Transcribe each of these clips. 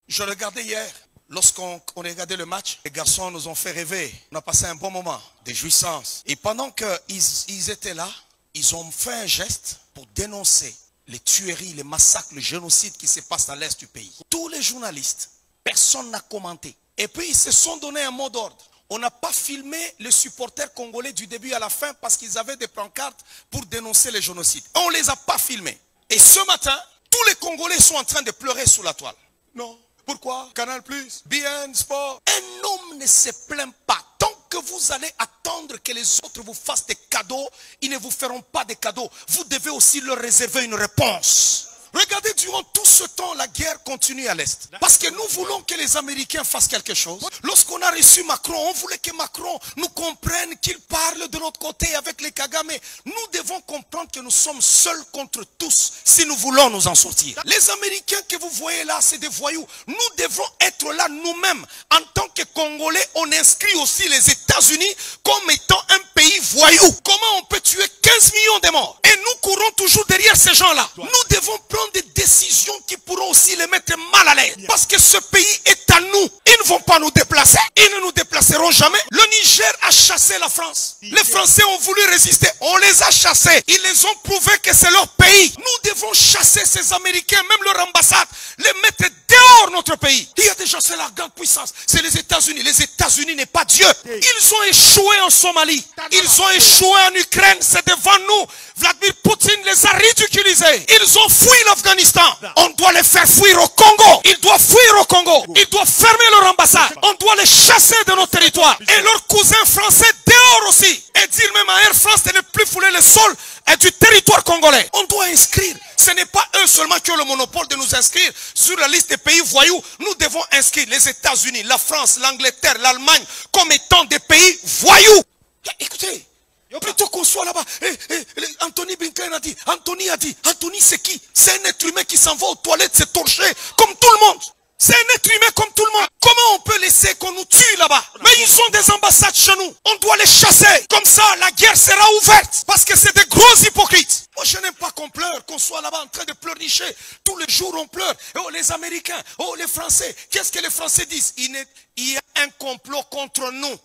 Je regardais hier, lorsqu'on regardait le match, les garçons nous ont fait rêver. On a passé un bon moment de jouissance. Et pendant qu'ils étaient là, ils ont fait un geste pour dénoncer les tueries, les massacres, le génocide qui se passe dans l'est du pays. Tous les journalistes, personne n'a commenté. Et puis ils se sont donné un mot d'ordre. On n'a pas filmé les supporters congolais du début à la fin parce qu'ils avaient des pancartes pour dénoncer le génocide. On ne les a pas filmés. Et ce matin, tous les Congolais sont en train de pleurer sous la toile. Non. Pourquoi? Canal+, BN Sport. Un homme ne se plaint pas. Tant que vous allez attendre que les autres vous fassent des cadeaux, ils ne vous feront pas des cadeaux. Vous devez aussi leur réserver une réponse. Regardez, durant tout ce temps, la guerre continue à l'Est. Parce que nous voulons que les Américains fassent quelque chose. Lorsqu'on a reçu Macron, on voulait que Macron nous comprenne, qu'il parle de notre côté avec les Kagame. Nous devons comprendre que nous sommes seuls contre tous si nous voulons nous en sortir. Les Américains que vous voyez là, c'est des voyous. Nous devons être là nous-mêmes. En tant que Congolais, on inscrit aussi les États-Unis comme étant un pays voyou. Comment on peut tuer 15 millions de morts? Et nous courons toujours derrière ces gens-là. Nous devons prendre des décisions qui pourront aussi les mettre mal à l'aise. Parce que ce pays est à nous. Ils ne vont pas nous déplacer. Ils ne nous déplaceront jamais. Le Niger a chassé la France. Les Français ont voulu résister. On les a chassés. Ils les ont prouvé que c'est leur pays. Nous devons chasser ces Américains, même leur ambassade, les mettre dehors notre pays. Il y a déjà, c'est la grande puissance. C'est les États-Unis. Les États-Unis n'est pas Dieu. Ils ont échoué en Somalie. Ils ont échoué en Ukraine. C'est devant nous. Vladimir Poutine les a ridiculisés. Ils ont fui l'Afghanistan. On doit les faire fuir au Congo. Ils doivent fuir au Congo. Ils doivent fermer leur ambassade. On doit les chasser de nos territoires. Et leurs cousins français dehors aussi. Et dire même à Air France de ne plus fouler le sol du territoire congolais. On doit inscrire. Ce n'est pas eux seulement qui ont le monopole de nous inscrire sur la liste des pays voyous. Nous devons inscrire les États-Unis, la France, l'Angleterre, l'Allemagne comme étant des pays voyous. Écoutez. Plutôt qu'on soit là-bas. Anthony Blinken a dit. Anthony c'est qui? C'est un être humain qui s'en va aux toilettes se torcher comme tout le monde. C'est un être humain comme tout le monde. Comment on peut laisser qu'on nous tue là-bas? Mais ils ont des ambassades chez nous. On doit les chasser. Comme ça, la guerre sera ouverte. Parce que c'est des gros hypocrites. Moi, je n'aime pas qu'on pleure, qu'on soit là-bas en train de pleurnicher. Tous les jours, on pleure. Oh, les Américains. Oh, les Français. Qu'est-ce que les Français disent? Il y a un complot contre nous.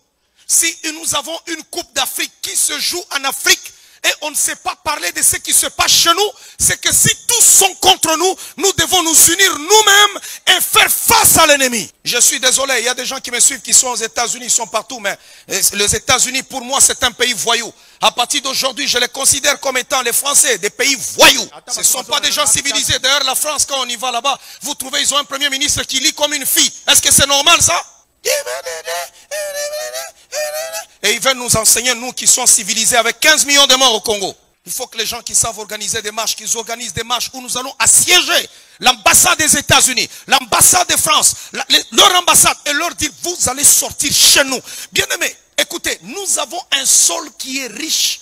Si nous avons une coupe d'Afrique qui se joue en Afrique et on ne sait pas parler de ce qui se passe chez nous, c'est que si tous sont contre nous, nous devons nous unir nous-mêmes et faire face à l'ennemi. Je suis désolé, il y a des gens qui me suivent qui sont aux États-Unis, ils sont partout, mais les États-Unis pour moi c'est un pays voyou. À partir d'aujourd'hui, je les considère comme étant les Français, des pays voyous. Ce ne sont pas des gens civilisés. D'ailleurs, la France, quand on y va là-bas, vous trouvez, ils ont un premier ministre qui lit comme une fille. Est-ce que c'est normal ça? Et ils veulent nous enseigner, nous qui sommes civilisés avec 15 millions de morts au Congo. Il faut que les gens qui savent organiser des marches, qu'ils organisent des marches où nous allons assiéger l'ambassade des États-Unis, l'ambassade de France, leur ambassade, et leur dire, vous allez sortir chez nous. Bien aimés, écoutez, nous avons un sol qui est riche.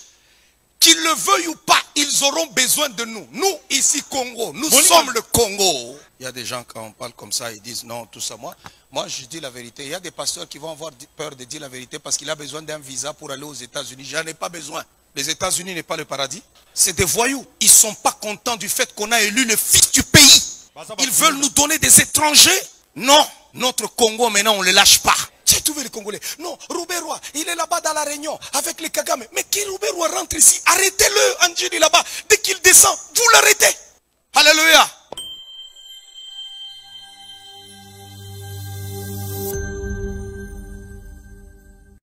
Qu'ils le veuillent ou pas, ils auront besoin de nous. Nous, ici, Congo, nous sommes le Congo. Il y a des gens, quand on parle comme ça, ils disent non, tout ça. Moi, je dis la vérité. Il y a des pasteurs qui vont avoir peur de dire la vérité parce qu'il a besoin d'un visa pour aller aux États-Unis. J'en ai pas besoin. Les États-Unis n'est pas le paradis. C'est des voyous. Ils ne sont pas contents du fait qu'on a élu le fils du pays. Ils veulent nous donner des étrangers. Non, notre Congo, maintenant, on ne le lâche pas. J'ai trouvé les Congolais. Non, Roubaix-Roy, il est là-bas dans la Réunion avec les Kagame. Mais qui Roubaix-Roy rentre ici? Arrêtez-le, Anjili là-bas. Dès qu'il descend, vous l'arrêtez. Alléluia.